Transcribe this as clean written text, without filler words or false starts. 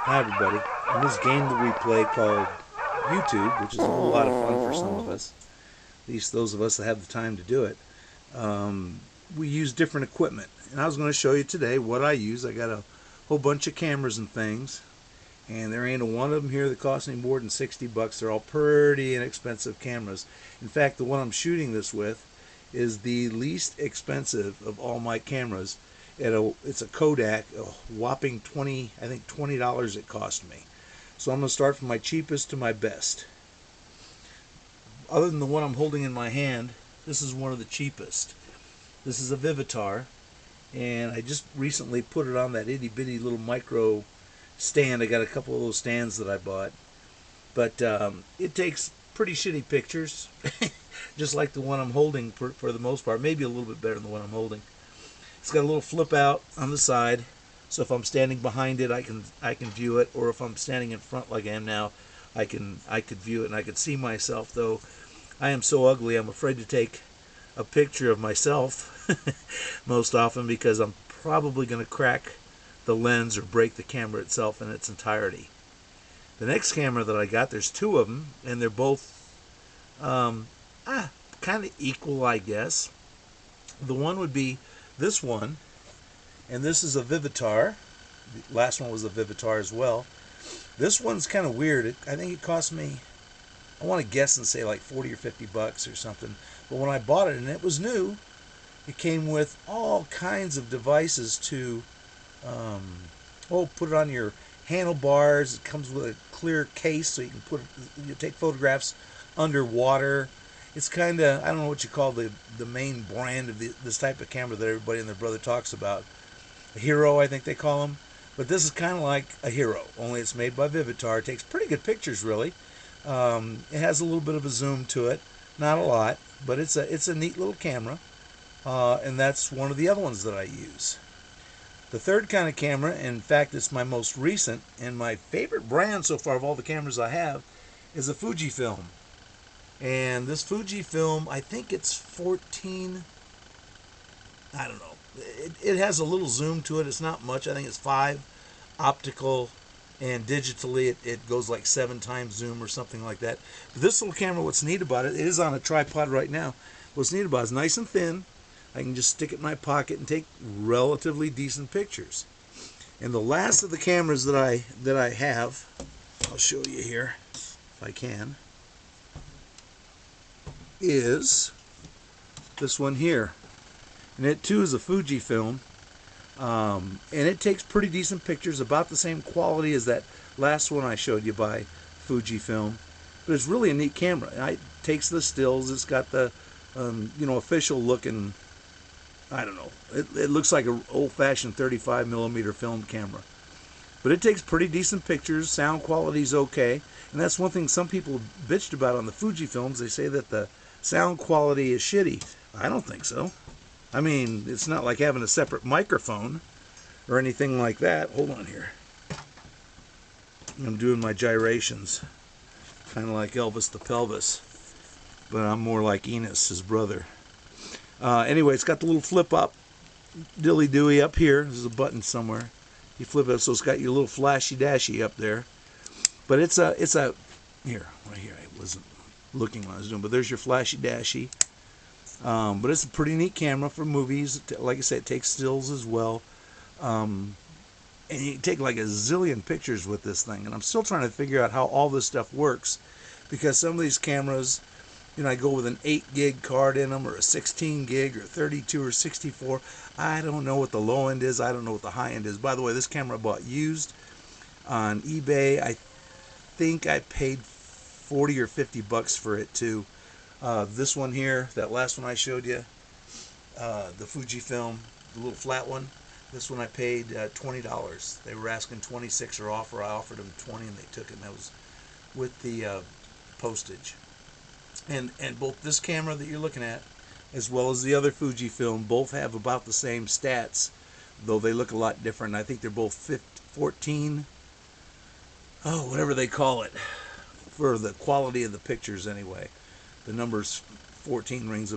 Hi everybody. In this game that we play called YouTube, which is a whole lot of fun for some of us, at least those of us that have the time to do it, we use different equipment. And I was going to show you today what I use. I got a whole bunch of cameras and things, and there ain't a one of them here that costs me more than 60 bucks. They're all pretty inexpensive cameras. In fact, the one I'm shooting this with is the least expensive of all my cameras. It's a Kodak, a whopping I think $20 it cost me. So I'm going to start from my cheapest to my best. Other than the one I'm holding in my hand, this is one of the cheapest. This is a Vivitar, and I just recently put it on that itty bitty little micro stand. I got a couple of those stands that I bought, but it takes pretty shitty pictures, just like the one I'm holding for the most part. Maybe a little bit better than the one I'm holding. It's got a little flip out on the side, so if I'm standing behind it, I can view it, or if I'm standing in front like I am now, I could view it and I could see myself. Though I am so ugly, I'm afraid to take a picture of myself most often, because I'm probably going to crack the lens or break the camera itself in its entirety. The next camera that I got, there's two of them, and they're both kind of equal, I guess. The one would be this one, and this is a Vivitar. The last one was a Vivitar as well. This one's kind of weird. I think it cost me, I want to guess and say like 40 or 50 bucks or something. But when I bought it and it was new, it came with all kinds of devices to put it on your handlebars. It comes with a clear case so you can take photographs underwater. It's kind of, I don't know what you call the main brand of this type of camera that everybody and their brother talks about. A Hero, I think they call them. But this is kind of like a Hero, only it's made by Vivitar. It takes pretty good pictures, really. It has a little bit of a zoom to it, not a lot, but it's a neat little camera, and that's one of the other ones that I use. The third kind of camera, in fact, it's my most recent and my favorite brand so far of all the cameras I have, is a Fujifilm. And this Fujifilm, I think it's 14, I don't know. It has a little zoom to it. It's not much. I think it's 5 optical, and digitally it goes like 7 times zoom or something like that. But this little camera, what's neat about it is on a tripod right now. What's neat about it is nice and thin. I can just stick it in my pocket and take relatively decent pictures. And the last of the cameras that I have, I'll show you here if I can, is this one here. And it too is a Fujifilm. And it takes pretty decent pictures, about the same quality as that last one I showed you by Fujifilm. But it's really a neat camera. It takes the stills. It's got the official looking, I don't know. It looks like an old-fashioned 35mm film camera. But it takes pretty decent pictures. Sound quality's okay. And that's one thing some people bitched about on the Fujifilms. They say that the sound quality is shitty. I don't think so. I mean, it's not like having a separate microphone or anything like that. Hold on here. I'm doing my gyrations, kind of like Elvis the Pelvis, but I'm more like Enos, his brother. Anyway, it's got the little flip-up dilly-dooey up here. There's a button somewhere. You flip it, so it's got your little flashy-dashy up there. But it's a here, right here. I wasn't looking when I was doing, but there's your flashy-dashy. But it's a pretty neat camera for movies. Like I said, it takes stills as well. And you can take like a zillion pictures with this thing. And I'm still trying to figure out how all this stuff works, because some of these cameras, I go with an 8 gig card in them, or a 16 gig, or 32 or 64. I don't know what the low end is. I don't know what the high end is. By the way, this camera I bought used on eBay. I think I paid 40 or 50 bucks for it too. This one here, that last one I showed you, the Fujifilm, the little flat one, this one I paid $20. They were asking 26 or offer. I offered them 20 and they took it, and that was with the postage. And both this camera that you're looking at, as well as the other Fujifilm, both have about the same stats, though they look a lot different. I think they're both 14, whatever they call it, for the quality of the pictures anyway. The number's 14 rings a